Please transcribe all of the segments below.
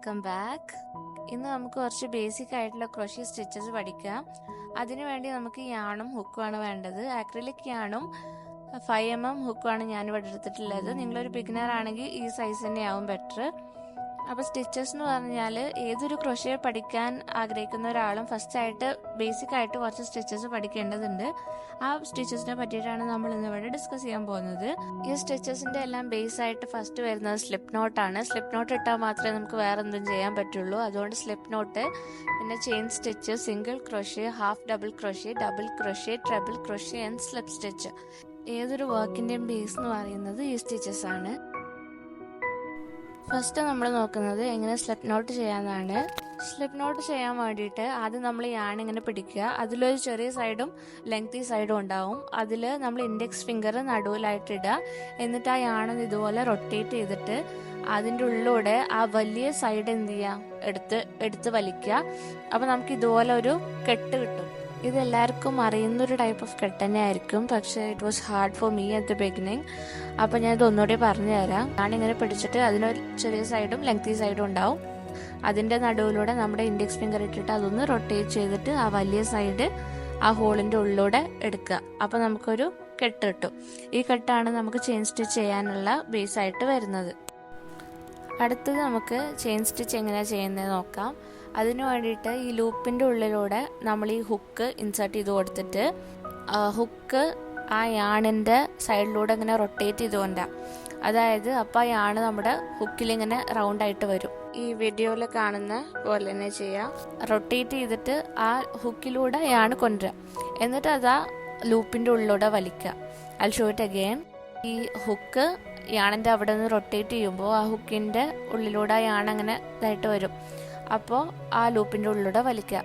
Welcome back. ഇന്ന് നമുക്ക് കുറച്ച് ബേസിക് ആയിട്ടുള്ള ക്രോഷ്യ സ്റ്റിച്ചസ് പഠിക്കാം. അതിനുവേണ്ടി നമുക്ക് യാണും ഹുക്കുമാണ് വേണ്ടത്. ആക്രിലിക് യാണും 5mm ഹുക്കുമാണ് ഞാനിവിടെ എടുത്തിട്ടുള്ളത്. നിങ്ങളൊരു ബിഗിനർ ആണെങ്കിൽ ഈ സൈസ് തന്നെയാവും ബെറ്റർ. അപ്പോൾ സ്റ്റിച്ചസ് എന്ന് പറഞ്ഞാൽ ഏതൊരു ക്രോഷ്യ പഠിക്കാൻ ആഗ്രഹിക്കുന്ന ഒരാളും ഫസ്റ്റായിട്ട് ബേസിക് ആയിട്ട് കുറച്ച് സ്റ്റിച്ചസ് പഠിക്കേണ്ടതുണ്ട്. ആ സ്റ്റിച്ചസിനെ പറ്റിയിട്ടാണ് നമ്മൾ ഇന്നിവിടെ ഡിസ്കസ് ചെയ്യാൻ പോകുന്നത്. ഈ സ്റ്റിച്ചസിന്റെ എല്ലാം ബേസ് ആയിട്ട് ഫസ്റ്റ് വരുന്നത് സ്ലിപ്പ് നോട്ടാണ്. സ്ലിപ്പ് നോട്ട് ഇട്ടാൽ മാത്രമേ നമുക്ക് വേറെ എന്തും ചെയ്യാൻ പറ്റുള്ളൂ. അതുകൊണ്ട് സ്ലിപ്പ് നോട്ട്, പിന്നെ chain stitch, single crochet, half double crochet, double crochet, triple crochet and slip stitch. ഏതൊരു വർക്കിന്റെയും ബേസ് എന്ന് പറയുന്നത് ഈ സ്റ്റിച്ചസ് ആണ്. ഫസ്റ്റ് നമ്മൾ നോക്കുന്നത് എങ്ങനെ സ്ലിപ്പ് നോട്ട് ചെയ്യാന്നാണ്. സ്ലിപ്പ് നോട്ട് ചെയ്യാൻ വേണ്ടിയിട്ട് ആദ്യം നമ്മൾ യാൺ ഇങ്ങനെ പിടിക്കുക. അതിലൊരു ചെറിയ സൈഡും ലെങ്തി സൈഡും ഉണ്ടാവും. അതിൽ നമ്മൾ ഇൻഡെക്സ് ഫിംഗർ നടുവിലായിട്ട് ഇടുക. എന്നിട്ട് ആ യാൺ ഇതുപോലെ റൊട്ടേറ്റ് ചെയ്തിട്ട് അതിൻ്റെ ഉള്ളിലൂടെ ആ വലിയ സൈഡ് എന്ത് ചെയ്യുക, എടുത്ത് വലിക്കുക. അപ്പോൾ നമുക്ക് ഇതുപോലെ ഒരു കെട്ട് കിട്ടും. ഇതെല്ലാവർക്കും അറിയുന്നൊരു ടൈപ്പ് ഓഫ് കെട്ട് തന്നെ ആയിരിക്കും, പക്ഷേ it was hard for me at the beginning. അപ്പോൾ ഞാൻ ഇതൊന്നുകൂടി പറഞ്ഞു തരാം. ഞാനിങ്ങനെ പിടിച്ചിട്ട് അതിനൊരു ചെറിയ സൈഡും ലെങ്തി സൈഡും ഉണ്ടാവും. അതിൻ്റെ നടുവിലൂടെ നമ്മുടെ ഇൻഡെക്സ് ഫിംഗർ ഇട്ടിട്ട് അതൊന്ന് റൊട്ടേറ്റ് ചെയ്തിട്ട് ആ വലിയ സൈഡ് ആ ഹോളിൻ്റെ ഉള്ളിലൂടെ എടുക്കുക. അപ്പോൾ നമുക്കൊരു കെട്ട് കിട്ടും. ഈ കെട്ടാണ് നമുക്ക് ചെയിൻ സ്റ്റിച്ച് ചെയ്യാനുള്ള ബേസ് ആയിട്ട് വരുന്നത്. അടുത്തത് നമുക്ക് ചെയിൻ സ്റ്റിച്ച് എങ്ങനെയാണ് ചെയ്യുന്നത് നോക്കാം. അതിനു വേണ്ടിയിട്ട് ഈ ലൂപ്പിൻ്റെ ഉള്ളിലൂടെ നമ്മൾ ഈ ഹുക്ക് ഇൻസേർട്ട് ചെയ്ത് കൊടുത്തിട്ട് ഹുക്ക് ആ യാണിൻ്റെ സൈഡിലൂടെ ഇങ്ങനെ റൊട്ടേറ്റ് ചെയ്തുകൊണ്ടാണ്. അതായത് അപ്പോൾ ആ യാണ് നമ്മുടെ ഹുക്കിലിങ്ങനെ റൗണ്ടായിട്ട് വരും. ഈ വീഡിയോയിൽ കാണുന്ന പോലെ തന്നെ ചെയ്യാം. റൊട്ടേറ്റ് ചെയ്തിട്ട് ആ ഹുക്കിലൂടെ യാണ് കൊണ്ടുവരിക. എന്നിട്ട് അത് ആ ലൂപ്പിൻ്റെ ഉള്ളിലൂടെ വലിക്കുക. I show it again. ഈ ഹുക്ക് യാണിൻ്റെ അവിടെ നിന്ന് റൊട്ടേറ്റ് ചെയ്യുമ്പോൾ ആ ഹുക്കിൻ്റെ ഉള്ളിലൂടെ ആ യാണ് അങ്ങനെ ഇതായിട്ട് വരും. അപ്പോൾ ആ ലൂപ്പിൻ്റെ ഉള്ളിലൂടെ വലിക്കുക.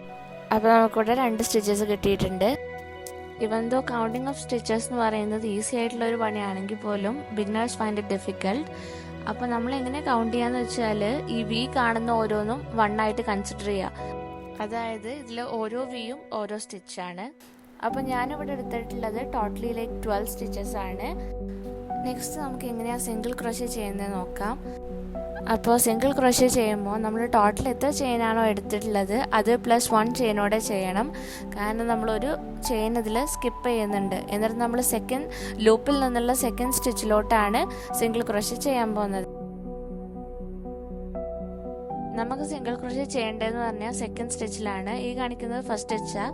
അപ്പോൾ നമുക്കിവിടെ 2 സ്റ്റിച്ചസ് കിട്ടിയിട്ടുണ്ട്. ഇവൻ ദോ കൗണ്ടിങ് ഓഫ് സ്റ്റിച്ചസ് എന്ന് പറയുന്നത് ഈസി ആയിട്ടുള്ള ഒരു പണിയാണെങ്കിൽ പോലും ബിഗിനേഴ്സ് ഫൈൻഡ് ഇറ്റ് ഡിഫിക്കൽട്ട്. അപ്പോൾ നമ്മൾ എങ്ങനെ കൗണ്ട് ചെയ്യാന്ന് വെച്ചാൽ ഈ വി കാണുന്ന ഓരോന്നും 1 ആയിട്ട് കൺസിഡർ ചെയ്യുക. അതായത് ഇതിൽ ഓരോ വിയും ഓരോ സ്റ്റിച്ചാണ്. അപ്പോൾ ഞാനിവിടെ എടുത്തിട്ടുള്ളത് ടോട്ടലി 12 സ്റ്റിച്ചസ് ആണ്. നെക്സ്റ്റ് നമുക്ക് എങ്ങനെയാണ് സിംഗിൾ ക്രോഷ്യ ചെയ്യുന്നത് നോക്കാം. അപ്പോൾ സിംഗിൾ ക്രോഷ്യ ചെയ്യുമ്പോൾ നമ്മൾ ടോട്ടൽ എത്ര ചെയിനാണോ എടുത്തിട്ടുള്ളത് അത് +1 ചെയിനോടെ ചെയ്യണം. കാരണം നമ്മളൊരു ചെയിൻ ഇതിൽ സ്കിപ്പ് ചെയ്യുന്നുണ്ട്. എന്നിട്ട് നമ്മൾ സെക്കൻഡ് ലൂപ്പിൽ നിന്നുള്ള സെക്കൻഡ് സ്റ്റിച്ചിലോട്ടാണ് സിംഗിൾ ക്രോഷ്യ ചെയ്യാൻ പോകുന്നത്. നമുക്ക് സിംഗിൾ ക്രോഷ്യ ചെയ്യേണ്ടതെന്ന് പറഞ്ഞാൽ സെക്കൻഡ് സ്റ്റിച്ചിലാണ്. ഈ കാണിക്കുന്നത് ഫസ്റ്റ് സ്റ്റിച്ചാ,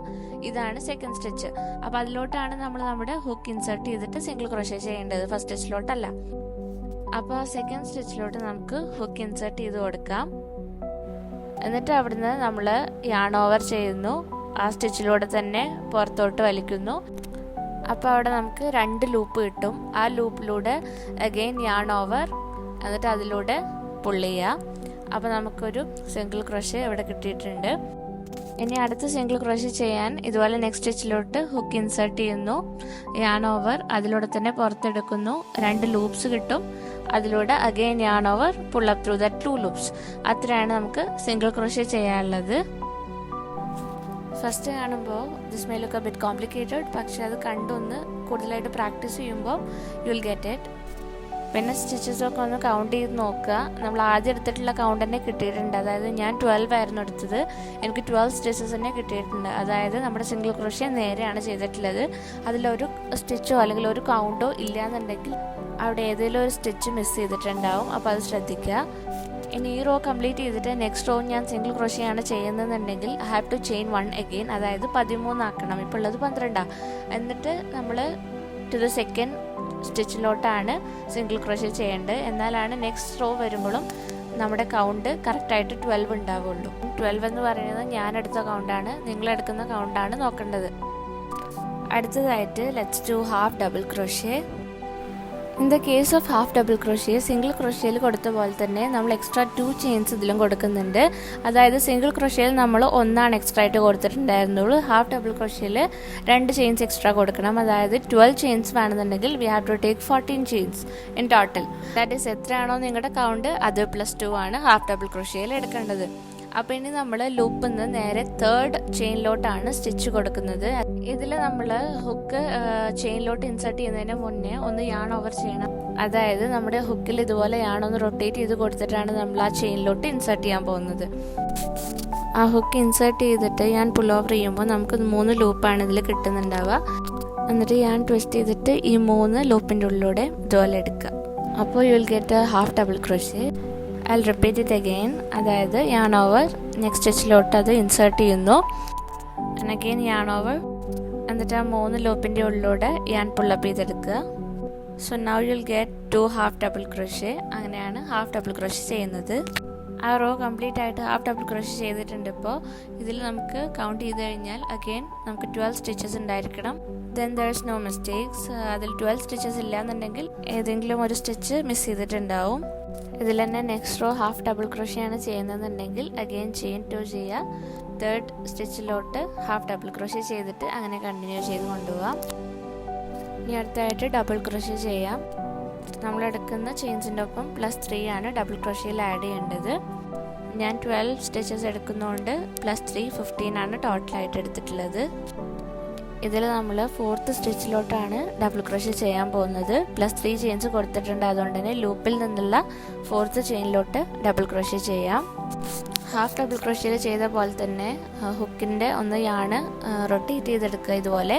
ഇതാണ് സെക്കൻഡ് സ്റ്റിച്ച്. അപ്പോൾ അതിലോട്ടാണ് നമ്മൾ നമ്മുടെ ഹുക്ക് ഇൻസേർട്ട് ചെയ്തിട്ട് സിംഗിൾ ക്രോഷ്യ ചെയ്യേണ്ടത്, ഫസ്റ്റ് സ്റ്റിച്ചിലോട്ടല്ല. അപ്പോൾ സെക്കൻഡ് സ്റ്റിച്ചിലോട്ട് നമുക്ക് ഹുക്ക് ഇൻസേർട്ട് ചെയ്ത് കൊടുക്കാം. എന്നിട്ട് അവിടുന്ന് നമ്മൾ യാൺ ഓവർ ചെയ്യുന്നു. ആ സ്റ്റിച്ചിലൂടെ തന്നെ പുറത്തോട്ട് വലിക്കുന്നു. അപ്പോൾ അവിടെ നമുക്ക് 2 ലൂപ്പ് കിട്ടും. ആ ലൂപ്പിലൂടെ അഗെയിൻ യാൺ ഓവർ, എന്നിട്ട് അതിലൂടെ പുള്ള് ചെയ്യുക. അപ്പോൾ നമുക്കൊരു സിംഗിൾ ക്രോഷ്യ ഇവിടെ കിട്ടിയിട്ടുണ്ട്. ഇനി അടുത്ത സിംഗിൾ ക്രോഷ്യ ചെയ്യാൻ ഇതുപോലെ നെക്സ്റ്റ് സ്റ്റിച്ചിലോട്ട് ഹുക്ക് ഇൻസേർട്ട് ചെയ്യുന്നു. യാൺ ഓവർ, അതിലൂടെ തന്നെ പുറത്തെടുക്കുന്നു. 2 ലൂപ്സ് കിട്ടും. അതിലൂടെ again yarn over, pull up through that 2 loops. അത്രയാണ് നമുക്ക് സിംഗിൾ ക്രോഷ്യ ചെയ്യാനുള്ളത്. ഫസ്റ്റ് കാണുമ്പോൾ this may look A bit complicated, പക്ഷെ അത് കണ്ടൊന്ന് കൂടുതലായിട്ട് പ്രാക്ടീസ് ചെയ്യുമ്പോൾ യു വിൽ ഗെറ്റ് ഇറ്റ്. പിന്നെ സ്റ്റിച്ചസൊക്കെ ഒന്ന് കൗണ്ട് ചെയ്ത് നോക്കുക. നമ്മൾ ആദ്യം എടുത്തിട്ടുള്ള കൗണ്ട് തന്നെ കിട്ടിയിട്ടുണ്ട്. അതായത് ഞാൻ 12 ആയിരുന്നു എടുത്തത്, എനിക്ക് 12 സ്റ്റിച്ചസ് തന്നെ കിട്ടിയിട്ടുണ്ട്. അതായത് നമ്മുടെ സിംഗിൾ ക്രോഷ്യ നേരെയാണ് ചെയ്തിട്ടുള്ളത്. അതിലൊരു സ്റ്റിച്ചോ അല്ലെങ്കിൽ ഒരു കൗണ്ടോ ഇല്ലയെന്നുണ്ടെങ്കിൽ അവിടെ ഏതെങ്കിലും ഒരു സ്റ്റിച്ച് മിസ് ചെയ്തിട്ടുണ്ടാവും. അപ്പോൾ അത് ശ്രദ്ധിക്കുക. ഇനി ഈ റോ കംപ്ലീറ്റ് ചെയ്തിട്ട് നെക്സ്റ്റ് റോ ഞാൻ സിംഗിൾ ക്രോഷ്യയാണ് ചെയ്യുന്നതെന്നുണ്ടെങ്കിൽ I have to chain 1 again. അതായത് 13 ആക്കണം. ഇപ്പോൾ ഉള്ളത് 12. എന്നിട്ട് നമ്മൾ ടു ദ സെക്കൻഡ് സ്റ്റിച്ചിലോട്ടാണ് സിംഗിൾ ക്രോഷ്യ ചെയ്യേണ്ടത്. എന്നാലാണ് നെക്സ്റ്റ് റോ വരുമ്പോഴും നമ്മുടെ കൗണ്ട് കറക്റ്റായിട്ട് 12 ഉണ്ടാവുള്ളൂ. 12 എന്ന് പറയുന്നത് ഞാൻ എടുത്ത കൗണ്ടാണ്, നിങ്ങളെടുക്കുന്ന കൗണ്ടാണ് നോക്കേണ്ടത്. അടുത്തതായിട്ട് let's do half double crochet. In the case of half double crochet single ക്രോഷ്യയിൽ കൊടുത്ത പോലെ തന്നെ നമ്മൾ എക്സ്ട്രാ 2 ചെയിൻസ് ഇതിലും കൊടുക്കുന്നുണ്ട്. അതായത് സിംഗിൾ ക്രോഷ്യയിൽ നമ്മൾ 1 എക്സ്ട്രാ ആയിട്ട് കൊടുത്തിട്ടുണ്ടായിരുന്നുള്ളൂ. ഹാഫ് ഡബിൾ ക്രോഷ്യയിൽ 2 ചെയിൻസ് എക്സ്ട്രാ കൊടുക്കണം. അതായത് 12 ചെയിൻസ് വേണമെന്നുണ്ടെങ്കിൽ we have to take 14 chains in total. That is എത്രയാണോ നിങ്ങളുടെ കൗണ്ട് അത് +2 ആണ് ഹാഫ് ഡബിൾ ക്രോഷ്യയിൽ എടുക്കേണ്ടത്. അപ്പോൾ ഇനി നമ്മൾ ലൂപ്പിൽ നിന്ന് നേരെ 3rd ചെയിനിലോട്ടാണ് സ്റ്റിച്ച് കൊടുക്കുന്നത്. ഇതിൽ നമ്മൾ ഹുക്ക് ചെയിനിലോട്ട് ഇൻസേർട്ട് ചെയ്യുന്നതിന് മുന്നേ ഒന്ന് യാൺ ഓവർ ചെയ്യണം. അതായത് നമ്മുടെ ഹുക്കിൽ ഇതുപോലെ യാണൊന്ന് റൊട്ടേറ്റ് ചെയ്ത് കൊടുത്തിട്ടാണ് നമ്മൾ ആ ചെയിനിലോട്ട് ഇൻസേർട്ട് ചെയ്യാൻ പോകുന്നത്. ആ ഹുക്ക് ഇൻസേർട്ട് ചെയ്തിട്ട് ഞാൻ പുൾ ഓവർ ചെയ്യുമ്പോൾ നമുക്ക് 3 ലൂപ്പാണ് ഇതിൽ കിട്ടുന്നുണ്ടാവുക. എന്നിട്ട് ഞാൻ ട്വിസ്റ്റ് ചെയ്തിട്ട് ഈ 3 ലൂപ്പിൻ്റെ ഉള്ളിലൂടെ ഇതുപോലെ എടുക്കുക. അപ്പോൾ you will get A half double crochet. I will repeat it again. അതായത് യാൺ ഓവർ, നെക്സ്റ്റ് സ്റ്റിച്ചിലോട്ട് അത് ഇൻസേർട്ട് ചെയ്യുന്നു, ആൻഡ് അഗെയിൻ യാൺ ഓവർ, എന്നിട്ട് ആ 3 ലൂപ്പിൻ്റെ ഉള്ളിലൂടെ ഞാൻ പുള്ളപ്പ് ചെയ്തെടുക്കുക. So now you will get 2 half double crochet. അങ്ങനെയാണ് ഹാഫ് ഡബിൾ ക്രോഷേ ചെയ്യുന്നത്. ആ റോ കംപ്ലീറ്റ് ആയിട്ട് ഹാഫ് ഡബിൾ ക്രോഷേ ചെയ്തിട്ടുണ്ട്. ഇപ്പോൾ ഇതിൽ നമുക്ക് കൗണ്ട് ചെയ്ത് കഴിഞ്ഞാൽ അഗെയിൻ നമുക്ക് 12 സ്റ്റിച്ചസ് ഉണ്ടായിരിക്കണം. Then there is no mistakes. അതിൽ 12 സ്റ്റിച്ചസ് ഇല്ലാന്നുണ്ടെങ്കിൽ ഏതെങ്കിലും ഒരു സ്റ്റിച്ച് മിസ് ചെയ്തിട്ടുണ്ടാവും. ഇതിൽ തന്നെ next raw half double crochet ആണ് ചെയ്യുന്നതെന്നുണ്ടെങ്കിൽ അഗെയിൻ ചെയിൻ 2 ചെയ്യുക. 3rd സ്റ്റിച്ചിലോട്ട് ഹാഫ് ഡബിൾ ക്രോഷേ ചെയ്തിട്ട് അങ്ങനെ കണ്ടിന്യൂ ചെയ്ത് കൊണ്ടുപോകാം. ഇനി അടുത്തായിട്ട് ഡബിൾ ക്രോഷേ ചെയ്യാം. നമ്മളെടുക്കുന്ന ചെയിൻസിൻ്റെ ഒപ്പം +3 ആണ് ഡബിൾ ക്രോഷേയിൽ ആഡ് ചെയ്യേണ്ടത്. ഞാൻ 12 സ്റ്റിച്ചസ് എടുക്കുന്നതുകൊണ്ട് +3 15 ആണ് ടോട്ടലായിട്ട് എടുത്തിട്ടുള്ളത്. ഇതിൽ നമ്മൾ 4th സ്റ്റിച്ചിലോട്ടാണ് ഡബിൾ ക്രോഷേ ചെയ്യാൻ പോകുന്നത്. +3 ചെയിൻസ് കൊടുത്തിട്ടുണ്ട്, അതുകൊണ്ട് തന്നെ ലൂപ്പിൽ നിന്നുള്ള 4th ചെയിനിലോട്ട് ഡബിൾ ക്രോഷേ ചെയ്യാം. ഹാഫ് ഡബിൾ ക്രോഷേയിൽ ചെയ്ത പോലെ തന്നെ ഹുക്കിൻ്റെ ഒന്ന് യാണ് റൊട്ടേറ്റ് ചെയ്തെടുക്കുക ഇതുപോലെ.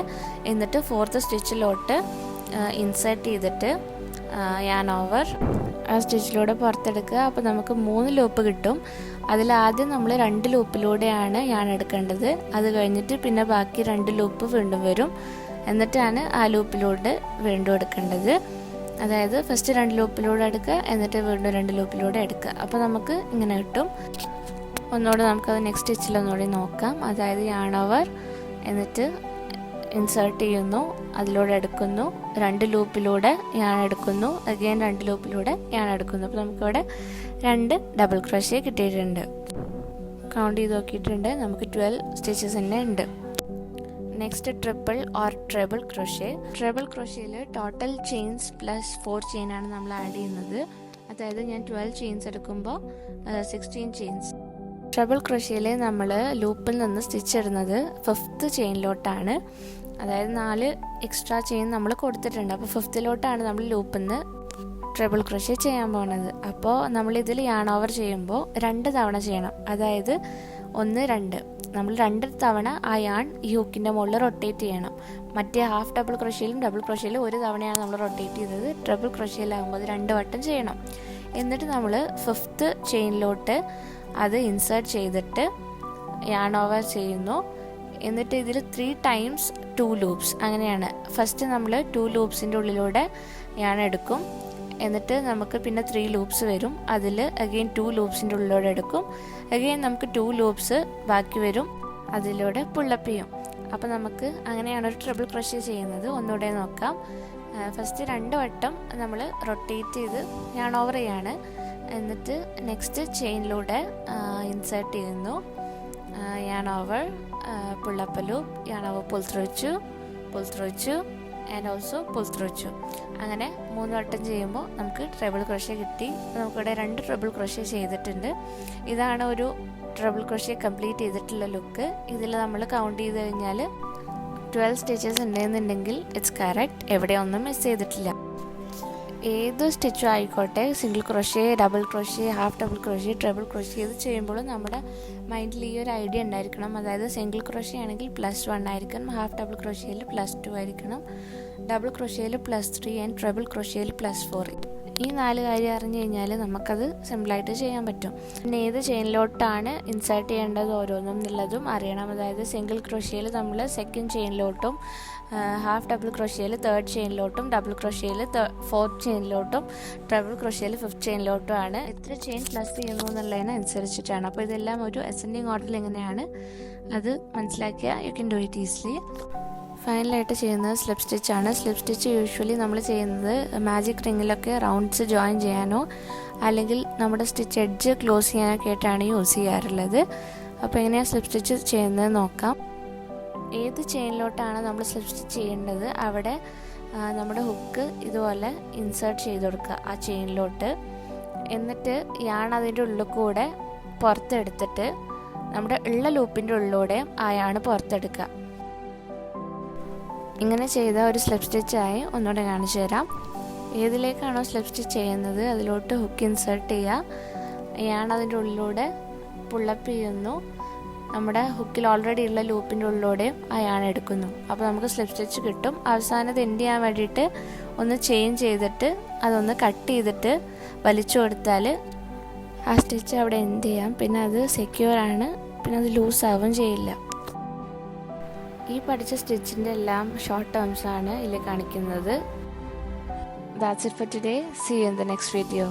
എന്നിട്ട് 4th സ്റ്റിച്ചിലോട്ട് ഇൻസേർട്ട് ചെയ്തിട്ട് യാൺ ഓവർ ആ സ്റ്റിച്ചിലൂടെ പുറത്തെടുക്കുക. അപ്പോൾ നമുക്ക് 3 ലൂപ്പ് കിട്ടും. അതിലാദ്യം നമ്മൾ 2 ലൂപ്പിലൂടെയാണ് യാൺ എടുക്കേണ്ടത്. അത് കഴിഞ്ഞിട്ട് പിന്നെ ബാക്കി 2 ലൂപ്പ് വീണ്ടും വരും. എന്നിട്ടാണ് ആ ലൂപ്പിലൂടെ വീണ്ടും എടുക്കേണ്ടത്. അതായത് ഫസ്റ്റ് 2 ലൂപ്പിലൂടെ എടുക്കുക, എന്നിട്ട് വീണ്ടും 2 ലൂപ്പിലൂടെ എടുക്കുക. അപ്പോൾ നമുക്ക് ഇങ്ങനെ കിട്ടും. ഒന്നുകൂടെ നമുക്കത് നെക്സ്റ്റ് സ്റ്റിച്ചിൽ ഒന്നുകൂടി നോക്കാം. അതായത് യാൺ ഓവർ, എന്നിട്ട് ഇൻസേർട്ട് ചെയ്യുന്നു, അതിലൂടെ എടുക്കുന്നു, 2 ലൂപ്പിലൂടെ ഞാൻ എടുക്കുന്നു, അഗെയിൻ 2 ലൂപ്പിലൂടെ ഞാൻ എടുക്കുന്നു. അപ്പോൾ നമുക്കിവിടെ 2 ഡബിൾ ക്രോഷേ കിട്ടിയിട്ടുണ്ട്. കൗണ്ട് ചെയ്ത് നോക്കിയിട്ടുണ്ട്, നമുക്ക് 12 സ്റ്റിച്ചസ് തന്നെ ഉണ്ട്. Next triple or triple crochet. Triple ക്രോഷേയിൽ ടോട്ടൽ ചെയിൻസ് +4 ചെയിനാണ് നമ്മൾ ആഡ് ചെയ്യുന്നത്. അതായത് ഞാൻ 12 ചെയിൻസ് എടുക്കുമ്പോൾ 16 ചെയിൻസ്. ട്രിപ്പിൾ ക്രോഷേയിൽ നമ്മൾ ലൂപ്പിൽ നിന്ന് സ്റ്റിച്ച് ഇടുന്നത് 5th ചെയിനിലോട്ടാണ്. അതായത് 4 എക്സ്ട്രാ ചെയിൻ നമ്മൾ കൊടുത്തിട്ടുണ്ട്. അപ്പോൾ 5th നമ്മൾ ലൂപ്പിൽ നിന്ന് ട്രിപ്പിൾ ക്രോഷേ ചെയ്യാൻ പോകുന്നത്. അപ്പോൾ നമ്മളിതിൽ യാൺ ഓവർ ചെയ്യുമ്പോൾ 2 തവണ ചെയ്യണം. അതായത് 1 2 നമ്മൾ 2 തവണ ആ യാൺ ഈ ഹുക്കിൻ്റെ മുകളിൽ റൊട്ടേറ്റ് ചെയ്യണം. മറ്റേ ഹാഫ് ഡബിൾ ക്രോഷേയിലും ഡബിൾ ക്രോഷേയിലും 1 തവണയാണ് നമ്മൾ റൊട്ടേറ്റ് ചെയ്തത്. ട്രിപ്പിൾ ക്രോഷേയിലാകുമ്പോൾ അത് 2 വട്ടം ചെയ്യണം. എന്നിട്ട് നമ്മൾ 5th ചെയിനിലോട്ട് അത് ഇൻസേർട്ട് ചെയ്തിട്ട് യാൺ ഓവർ ചെയ്യുന്നു. എന്നിട്ട് ഇതിൽ 3 ടൈംസ് 2 ലൂപ്സ് അങ്ങനെയാണ്. ഫസ്റ്റ് നമ്മൾ 2 ലൂപ്സിൻ്റെ ഉള്ളിലൂടെ യാൺ എടുക്കും. എന്നിട്ട് നമുക്ക് പിന്നെ 3 ലൂപ്സ് വരും. അതിൽ അഗെയിൻ 2 ലൂപ്സിൻ്റെ ഉള്ളിലൂടെ എടുക്കും. അഗെയിൻ നമുക്ക് 2 ലൂപ്സ് ബാക്കി വരും, അതിലൂടെ പുള്ളപ്പ് ചെയ്യും. അപ്പോൾ നമുക്ക് അങ്ങനെയാണ് ഒരു ട്രിപ്പിൾ ക്രോഷേ ചെയ്യുന്നത്. ഒന്നുകൂടെ നോക്കാം. ഫസ്റ്റ് 2 വട്ടം നമ്മൾ റൊട്ടേറ്റ് ചെയ്ത് യാൺ ഓവർ ചെയ്യാണ്. എന്നിട്ട് നെക്സ്റ്റ് ചെയിനിലൂടെ ഇൻസേർട്ട് ചെയ്യുന്നു, yarn over, pull up loop, yarn over, pull through two and also pull through two. അങ്ങനെ 3 വട്ടം ചെയ്യുമ്പോൾ നമുക്ക് ട്രിപ്പിൾ ക്രോഷേ കിട്ടി. നമുക്കിവിടെ 2 ട്രിപ്പിൾ ക്രോഷേ ചെയ്തിട്ടുണ്ട്. ഇതാണ് ഒരു ട്രിപ്പിൾ ക്രോഷേ കംപ്ലീറ്റ് ചെയ്തിട്ടുള്ള ലുക്ക്. ഇതിൽ നമ്മൾ കൗണ്ട് ചെയ്ത് കഴിഞ്ഞാൽ 12 സ്റ്റിച്ചസ് ഉണ്ടെന്നുണ്ടെങ്കിൽ ഇറ്റ്സ് കറക്റ്റ്. എവിടെ ഒന്നും മിസ് ചെയ്തിട്ടില്ല. ഏത് സ്റ്റിച്ചും ആയിക്കോട്ടെ, single crochet, double crochet, half double crochet, triple crochet ഇത് ചെയ്യുമ്പോഴും നമ്മുടെ മൈൻഡിൽ ഈ ഒരു ഐഡിയ ഉണ്ടായിരിക്കണം. അതായത് സിംഗിൾ ക്രോഷേ ആണെങ്കിൽ +1 ആയിരിക്കണം, ഹാഫ് ഡബിൾ ക്രോഷേയിൽ +2 ആയിരിക്കണം, ഡബിൾ ക്രോഷേയിൽ +3 ആൻഡ് ട്രിപ്പിൾ ക്രോഷേയിൽ +4. ഈ 4 കാര്യം അറിഞ്ഞു കഴിഞ്ഞാൽ നമുക്കത് സിമ്പിളായിട്ട് ചെയ്യാൻ പറ്റും. പിന്നെ ഏത് ചെയിനിലോട്ടാണ് ഇൻസേർട്ട് ചെയ്യേണ്ടത് ഓരോന്നും എന്നുള്ളതും അറിയണം. അതായത് സിംഗിൾ ക്രോഷേയിൽ നമ്മൾ 2nd ചെയിനിലോട്ടും, ഹാഫ് ഡബിൾ ക്രോഷേയിൽ 3rd ചെയിനിലോട്ടും, ഡബിൾ ക്രോഷേയിൽ 4th ചെയിനിലോട്ടും, ട്രിപ്പിൾ ക്രോഷേയിൽ 5th ചെയിനിലോട്ടും ആണ്. എത്ര ചെയിൻ പ്ലസ് ചെയ്യുന്നു എന്നുള്ളതിനനുസരിച്ചിട്ടാണ്. അപ്പോൾ ഇതെല്ലാം ഒരു അസെൻഡിങ് ഓർഡറിൽ എങ്ങനെയാണ് അത് മനസ്സിലാക്കിയാൽ you can do it easily. ഫൈനലായിട്ട് ചെയ്യുന്നത് സ്ലിപ്പ് സ്റ്റിച്ചാണ്. സ്ലിപ്പ് സ്റ്റിച്ച് യൂഷ്വലി നമ്മൾ ചെയ്യുന്നത് മാജിക് റിങ്ങിലൊക്കെ റൗണ്ട്സ് ജോയിൻ ചെയ്യാനോ അല്ലെങ്കിൽ നമ്മുടെ സ്റ്റിച്ച് എഡ്ജ് ക്ലോസ് ചെയ്യാനൊക്കെ ആയിട്ടാണ് യൂസ് ചെയ്യാറുള്ളത്. അപ്പോൾ എങ്ങനെയാണ് സ്ലിപ്പ് സ്റ്റിച്ച് ചെയ്യുന്നത് നോക്കാം. ഏത് ചെയിനിലോട്ടാണ് നമ്മൾ സ്ലിപ്പ് സ്റ്റിച്ച് ചെയ്യേണ്ടത് അവിടെ നമ്മുടെ ഹുക്ക് ഇതുപോലെ ഇൻസേർട്ട് ചെയ്ത് കൊടുക്കുക ആ ചെയിനിലോട്ട്. എന്നിട്ട് യാൺ അതിൻ്റെ ഉള്ളിൽ കൂടെ പുറത്തെടുത്തിട്ട് നമ്മുടെ ഉള്ള ലൂപ്പിൻ്റെ ഉള്ളിലൂടെ ആ യാൺ പുറത്തെടുക്കുക. ഇങ്ങനെ ചെയ്ത ഒരു സ്ലിപ്പ് സ്റ്റിച്ചായി ഒന്നുകൂടെ കാണിച്ചു തരാം. ഏതിലേക്കാണോ സ്ലിപ്പ് സ്റ്റിച്ച് ചെയ്യുന്നത് അതിലോട്ട് ഹുക്ക് ഇൻസേർട്ട് ചെയ്യുക. ഞാൻ അതിൻ്റെ ഉള്ളിലൂടെ പുള്ളപ്പ് ചെയ്യുന്നു. നമ്മുടെ ഹുക്കിൽ ഓൾറെഡി ഉള്ള ലൂപ്പിൻ്റെ ഉള്ളിലൂടെയും അയാൺ എടുക്കുന്നു. അപ്പോൾ നമുക്ക് സ്ലിപ്പ് സ്റ്റിച്ച് കിട്ടും. അവസാനം ഇത് എൻഡ് ചെയ്യാൻ വേണ്ടിയിട്ട് ഒന്ന് ചേഞ്ച് ചെയ്തിട്ട് അതൊന്ന് കട്ട് ചെയ്തിട്ട് വലിച്ചു കൊടുത്താൽ ആ സ്റ്റിച്ച് അവിടെ എൻഡ് ചെയ്യാം. പിന്നെ അത് സെക്യൂർ ആണ്, പിന്നെ അത് ലൂസ് ആവുകയും ചെയ്യില്ല. ഈ പഠിച്ച സ്റ്റിച്ചിൻ്റെ എല്ലാം ഷോർട്ട് ടേംസ് ആണ് ഇതിൽ കാണിക്കുന്നത്. That's it for today. See you in the next video.